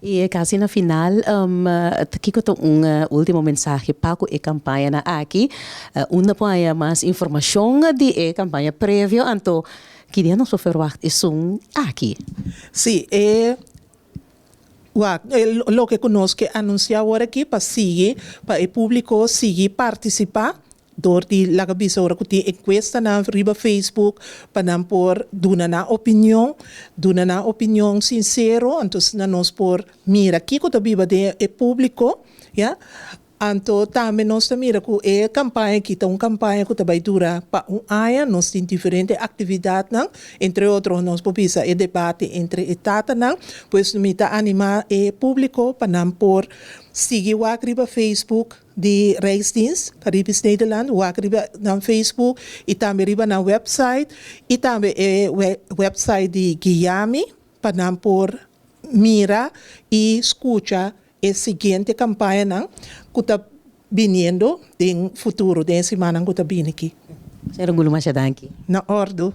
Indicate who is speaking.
Speaker 1: E casi na final, aqui ko último mensaje para a campanha na aqui, uma ponha mais informação de a campanha prévia, então queria não sofrer isso aqui.
Speaker 2: Sim, lo que conosco anunciar agora aqui para seguir, para o público seguir participar. Door die laga bisa ora kuti encuesta na riba Facebook panam por duna na opinião sincero antos na nos por mira aqui ko tabiba de e público ya anto também nós mira ku e campanha que tá campanha que vai durar para ano nós tem diferente atividade não entre outros nós popisa e debate entre etata não pois mita anima e público panam por seguir o riba Facebook de Rijksdienst, Caribisch Nederland, riba na Facebook, e também riba na website, e também website de Guiami, para por mira e escuta a seguinte campanha que está vindo no futuro, de semana que está vindo aqui.
Speaker 1: Sir Goeloe, danke.
Speaker 2: Na ordem.